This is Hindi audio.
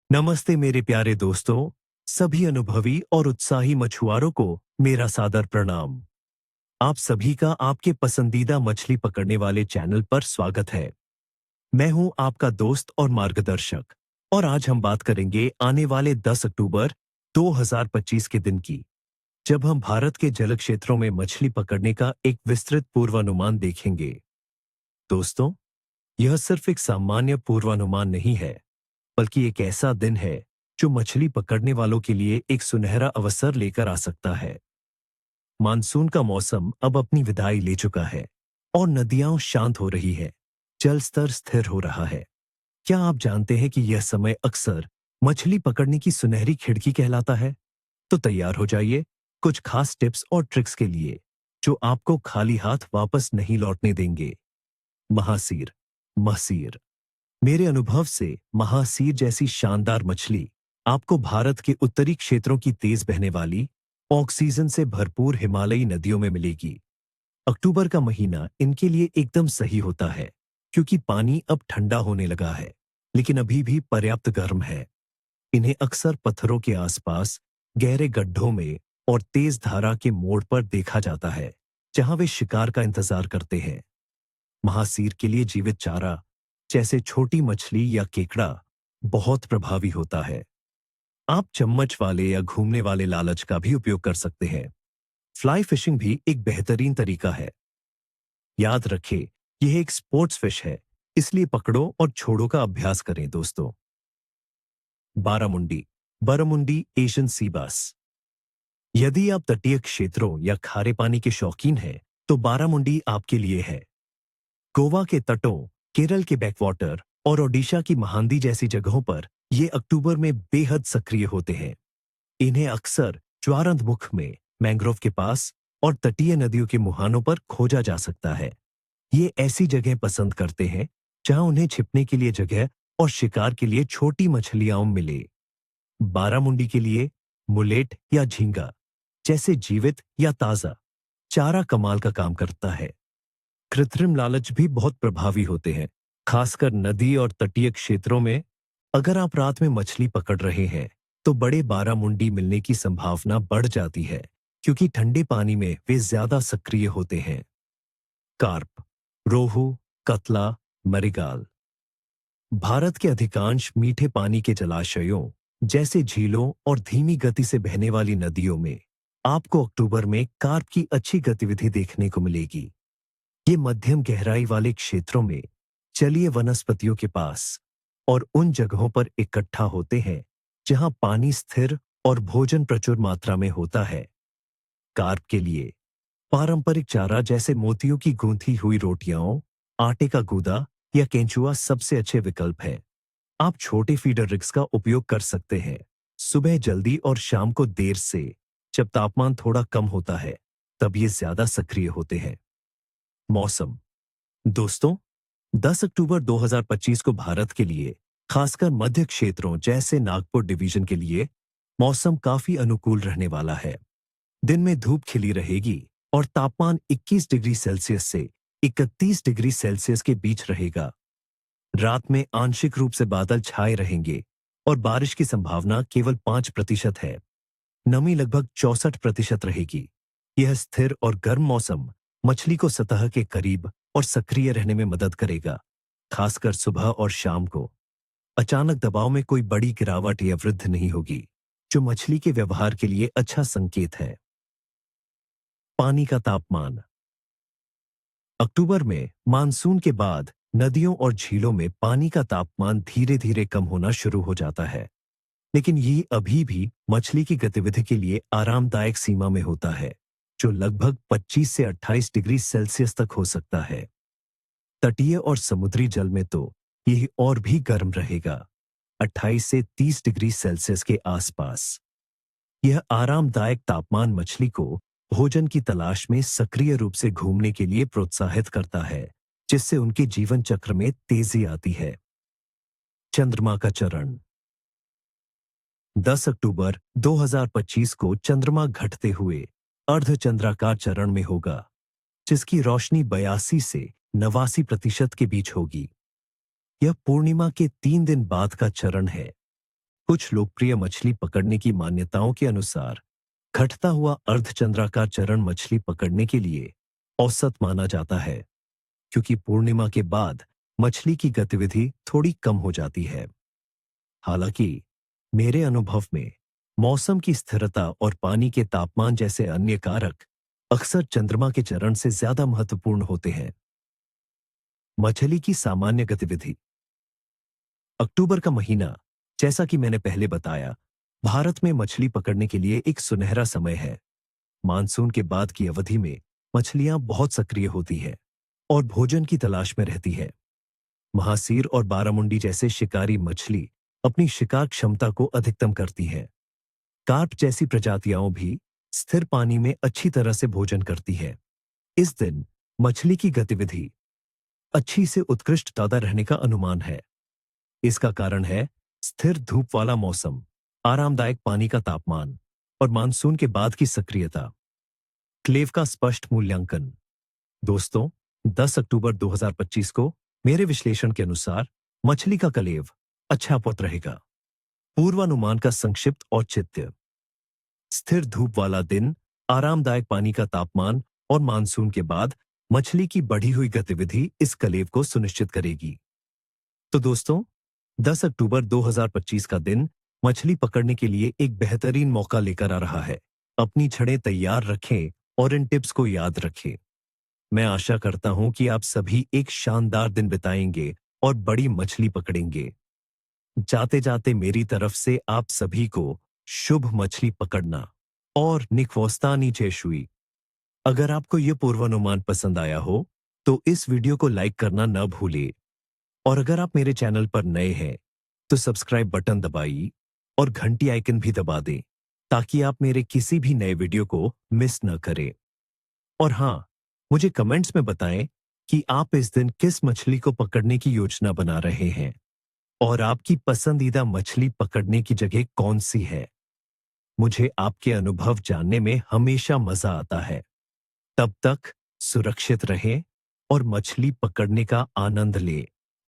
नमस्ते मेरे प्यारे दोस्तों, सभी अनुभवी और उत्साही मछुआरों को मेरा सादर प्रणाम। आप सभी का आपके पसंदीदा मछली पकड़ने वाले चैनल पर स्वागत है। मैं हूं आपका दोस्त और मार्गदर्शक और आज हम बात करेंगे आने वाले 10 अक्टूबर 2025 के दिन की, जब हम भारत के जल क्षेत्रों में मछली पकड़ने का एक विस्तृत पूर्वानुमान देखेंगे। दोस्तों, यह सिर्फ एक सामान्य पूर्वानुमान नहीं है, बल्कि एक ऐसा दिन है जो मछली पकड़ने वालों के लिए एक सुनहरा अवसर लेकर आ सकता है। मानसून का मौसम अब अपनी विदाई ले चुका है और नदियां शांत हो रही है, जल स्तर स्थिर हो रहा है। क्या आप जानते हैं कि यह समय अक्सर मछली पकड़ने की सुनहरी खिड़की कहलाता है? तो तैयार हो जाइए कुछ खास टिप्स और ट्रिक्स के लिए, जो आपको खाली हाथ वापस नहीं लौटने देंगे। महासीर, महसीर। मेरे अनुभव से महासीर जैसी शानदार मछली आपको भारत के उत्तरी क्षेत्रों की तेज बहने वाली, ऑक्सीजन से भरपूर हिमालयी नदियों में मिलेगी। अक्टूबर का महीना इनके लिए एकदम सही होता है, क्योंकि पानी अब ठंडा होने लगा है, लेकिन अभी भी पर्याप्त गर्म है। इन्हें अक्सर पत्थरों के आसपास, गहरे गड्ढों में और तेज धारा के मोड़ पर देखा जाता है, जहां वे शिकार का इंतजार करते हैं। महासीर के लिए जीवित चारा जैसे छोटी मछली या केकड़ा बहुत प्रभावी होता है। आप चम्मच वाले या घूमने वाले लालच का भी उपयोग कर सकते हैं। फ्लाई फिशिंग भी एक बेहतरीन तरीका है। याद रखें, यह एक स्पोर्ट्स फिश है, इसलिए पकड़ो और छोड़ो का अभ्यास करें दोस्तों। बारामुंडी, बरमुंडी एशियन सी बास। यदि आप तटीय क्षेत्रों या खारे पानी के शौकीन हैं, तो बारामुंडी आपके लिए है। गोवा के तटों, केरल के बैकवाटर और ओडिशा की महानदी जैसी जगहों पर ये अक्टूबर में बेहद सक्रिय होते हैं। इन्हें अक्सर ज्वारंधमुख में, मैंग्रोव के पास और तटीय नदियों के मुहानों पर खोजा जा सकता है। ये ऐसी जगह पसंद करते हैं जहां उन्हें छिपने के लिए जगह और शिकार के लिए छोटी मछलियां मिले। बारामुंडी के लिए मुलेट या झींगा जैसे जीवित या ताजा चारा कमाल का काम करता है। कृत्रिम लालच भी बहुत प्रभावी होते हैं, खासकर नदी और तटीय क्षेत्रों में। अगर आप रात में मछली पकड़ रहे हैं, तो बड़े बारामुंडी मिलने की संभावना बढ़ जाती है, क्योंकि ठंडे पानी में वे ज्यादा सक्रिय होते हैं। कार्प, रोहू, कतला, मरीगाल। भारत के अधिकांश मीठे पानी के जलाशयों जैसे झीलों और धीमी गति से बहने वाली नदियों में आपको अक्टूबर में कार्प की अच्छी गतिविधि देखने को मिलेगी। ये मध्यम गहराई वाले क्षेत्रों में जलीय वनस्पतियों के पास और उन जगहों पर इकट्ठा होते हैं जहां पानी स्थिर और भोजन प्रचुर मात्रा में होता है। कार्प के लिए पारंपरिक चारा जैसे मोतियों की गूंथी हुई रोटियां, आटे का गूदा या केंचुआ सबसे अच्छे विकल्प है। आप छोटे फीडर रिग्स का उपयोग कर सकते हैं, सुबह जल्दी और शाम को देर से, जब तापमान थोड़ा कम होता है, तब ये ज्यादा सक्रिय होते हैं। मौसम। दोस्तों, 10 अक्टूबर 2025 को भारत के लिए, खासकर मध्य क्षेत्रों जैसे नागपुर डिवीजन के लिए, मौसम काफी अनुकूल रहने वाला है। दिन में धूप खिली रहेगी और तापमान 21 डिग्री सेल्सियस से 31 डिग्री सेल्सियस के बीच रहेगा। रात में आंशिक रूप से बादल छाए रहेंगे और बारिश की संभावना केवल 5% है। नमी लगभग 64% रहेगी। यह स्थिर और गर्म मौसम मछली को सतह के करीब और सक्रिय रहने में मदद करेगा, खासकर सुबह और शाम को। अचानक दबाव में कोई बड़ी गिरावट या वृद्धि नहीं होगी, जो मछली के व्यवहार के लिए अच्छा संकेत है। पानी का तापमान। अक्टूबर में मानसून के बाद नदियों और झीलों में पानी का तापमान धीरे धीरे कम होना शुरू हो जाता है, लेकिन ये अभी भी मछली की गतिविधि के लिए आरामदायक सीमा में होता है, जो लगभग 25 से 28 डिग्री सेल्सियस तक हो सकता है। तटीय और समुद्री जल में तो यह और भी गर्म रहेगा, 28 से 30 डिग्री सेल्सियस के आसपास। यह आरामदायक तापमान मछली को भोजन की तलाश में सक्रिय रूप से घूमने के लिए प्रोत्साहित करता है, जिससे उनके जीवन चक्र में तेजी आती है। चंद्रमा का चरण। 10 अक्टूबर 2025 को चंद्रमा घटते हुए अर्धचंद्राकार चरण में होगा, जिसकी रोशनी 82 से 89% के बीच होगी। यह पूर्णिमा के 3 दिन बाद का चरण है। कुछ लोकप्रिय मछली पकड़ने की मान्यताओं के अनुसार घटता हुआ अर्धचंद्राकार चरण मछली पकड़ने के लिए औसत माना जाता है, क्योंकि पूर्णिमा के बाद मछली की गतिविधि थोड़ी कम हो जाती है। हालांकि मेरे अनुभव में मौसम की स्थिरता और पानी के तापमान जैसे अन्य कारक अक्सर चंद्रमा के चरण से ज्यादा महत्वपूर्ण होते हैं। मछली की सामान्य गतिविधि। अक्टूबर का महीना, जैसा कि मैंने पहले बताया, भारत में मछली पकड़ने के लिए एक सुनहरा समय है। मानसून के बाद की अवधि में मछलियां बहुत सक्रिय होती है और भोजन की तलाश में रहती है। महासीर और बारामुंडी जैसे शिकारी मछली अपनी शिकार क्षमता को अधिकतम करती हैं। कार्प जैसी प्रजातियां भी स्थिर पानी में अच्छी तरह से भोजन करती है। इस दिन मछली की गतिविधि अच्छी से उत्कृष्ट ताजा रहने का अनुमान है। इसका कारण है स्थिर धूप वाला मौसम, आरामदायक पानी का तापमान और मानसून के बाद की सक्रियता। क्लेव का स्पष्ट मूल्यांकन। दोस्तों, 10 अक्टूबर 2025 को मेरे विश्लेषण के अनुसार मछली का कलेव अच्छा पत रहेगा। पूर्वानुमान का संक्षिप्त औचित्य। स्थिर धूप वाला दिन, आरामदायक पानी का तापमान और मानसून के बाद मछली की बढ़ी हुई गतिविधि इस कलेव को सुनिश्चित करेगी। तो दोस्तों, 10 अक्टूबर 2025 का दिन मछली पकड़ने के लिए एक बेहतरीन मौका लेकर आ रहा है। अपनी छड़ें तैयार रखें और इन टिप्स को याद रखें। मैं आशा करता हूं कि आप सभी एक शानदार दिन बिताएंगे और बड़ी मछली पकड़ेंगे। जाते जाते मेरी तरफ से आप सभी को शुभ मछली पकड़ना और निखवोस्तानी चेशुई। अगर आपको यह पूर्वानुमान पसंद आया हो तो इस वीडियो को लाइक करना न भूलें, और अगर आप मेरे चैनल पर नए हैं तो सब्सक्राइब बटन दबाइए और घंटी आइकन भी दबा दें, ताकि आप मेरे किसी भी नए वीडियो को मिस न करें। और हाँ, मुझे कमेंट्स में बताएं कि आप इस दिन किस मछली को पकड़ने की योजना बना रहे हैं और आपकी पसंदीदा मछली पकड़ने की जगह कौन सी है। मुझे आपके अनुभव जानने में हमेशा मजा आता है। तब तक सुरक्षित रहें और मछली पकड़ने का आनंद लें।